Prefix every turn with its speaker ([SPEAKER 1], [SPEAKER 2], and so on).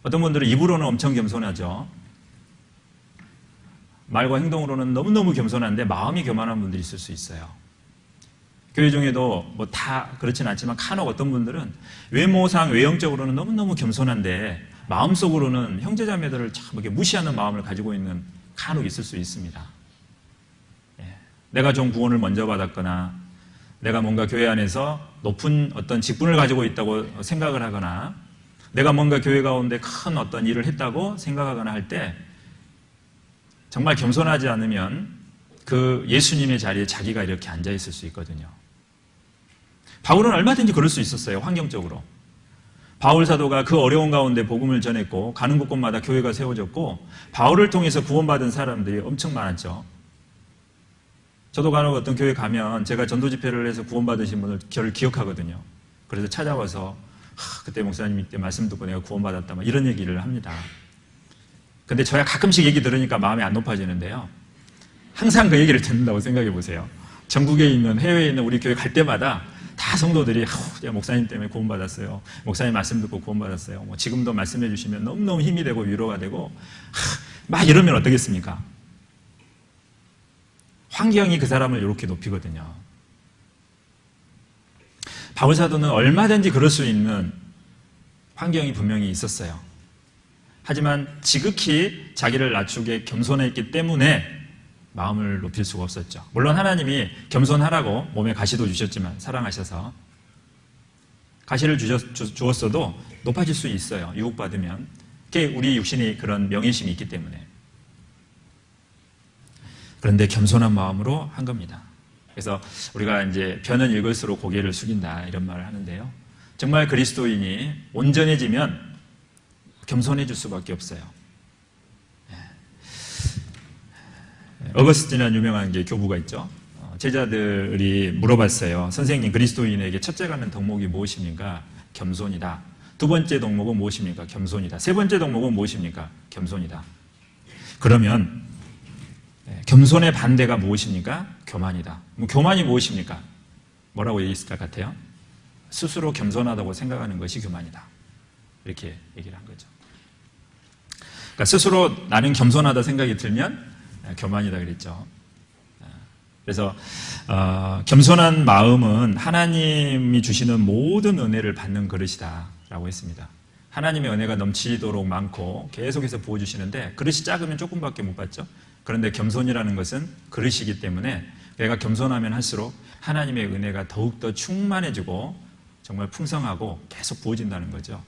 [SPEAKER 1] 어떤 분들은 입으로는 엄청 겸손하죠. 말과 행동으로는 너무너무 겸손한데 마음이 교만한 분들이 있을 수 있어요. 교회 중에도 뭐 다 그렇진 않지만 간혹 어떤 분들은 외모상 외형적으로는 너무너무 겸손한데 마음속으로는 형제자매들을 참 이렇게 무시하는 마음을 가지고 있는 간혹 있을 수 있습니다. 내가 좀 구원을 먼저 받았거나 내가 뭔가 교회 안에서 높은 어떤 직분을 가지고 있다고 생각을 하거나 내가 뭔가 교회 가운데 큰 어떤 일을 했다고 생각하거나 할 때 정말 겸손하지 않으면 그 예수님의 자리에 자기가 이렇게 앉아 있을 수 있거든요. 바울은 얼마든지 그럴 수 있었어요. 환경적으로. 바울 사도가 그 어려운 가운데 복음을 전했고 가는 곳곳마다 교회가 세워졌고 바울을 통해서 구원받은 사람들이 엄청 많았죠. 저도 간혹 어떤 교회 가면 제가 전도 집회를 해서 구원받으신 분을 저를 기억하거든요. 그래서 찾아와서 그때 목사님 이때 말씀 듣고 내가 구원받았다 막 이런 얘기를 합니다. 근데 저야 가끔씩 얘기 들으니까 마음이 안 높아지는데요. 항상 그 얘기를 듣는다고 생각해 보세요. 전국에 있는 해외에 있는 우리 교회 갈 때마다 다 성도들이 목사님 때문에 구원받았어요. 목사님 말씀 듣고 구원받았어요. 뭐 지금도 말씀해 주시면 너무너무 힘이 되고 위로가 되고 막 이러면 어떻겠습니까? 환경이 그 사람을 이렇게 높이거든요. 바울 사도는 얼마든지 그럴 수 있는 환경이 분명히 있었어요. 하지만 지극히 자기를 낮추게 겸손했기 때문에 마음을 높일 수가 없었죠. 물론 하나님이 겸손하라고 몸에 가시도 주셨지만 사랑하셔서 가시를 주었어도 높아질 수 있어요. 유혹받으면. 그게 우리 육신이 그런 명예심이 있기 때문에. 그런데 겸손한 마음으로 한 겁니다. 그래서 우리가 이제 변은 읽을수록 고개를 숙인다 이런 말을 하는데요. 정말 그리스도인이 온전해지면 겸손해질 수밖에 없어요. 어거스틴이라는 유명한 게 교부가 있죠. 제자들이 물어봤어요. 선생님, 그리스도인에게 첫째 가는 덕목이 무엇입니까? 겸손이다. 두 번째 덕목은 무엇입니까? 겸손이다. 세 번째 덕목은 무엇입니까? 겸손이다. 그러면 겸손의 반대가 무엇입니까? 교만이다. 교만이 무엇입니까? 뭐라고 얘기했을 것 같아요? 스스로 겸손하다고 생각하는 것이 교만이다. 이렇게 얘기를 한 거죠. 그러니까 스스로 나는 겸손하다 생각이 들면 교만이다 그랬죠. 그래서 겸손한 마음은 하나님이 주시는 모든 은혜를 받는 그릇이다 라고 했습니다. 하나님의 은혜가 넘치도록 많고 계속해서 부어주시는데 그릇이 작으면 조금밖에 못 받죠. 그런데 겸손이라는 것은 그릇이기 때문에 내가 겸손하면 할수록 하나님의 은혜가 더욱더 충만해지고 정말 풍성하고 계속 부어진다는 거죠.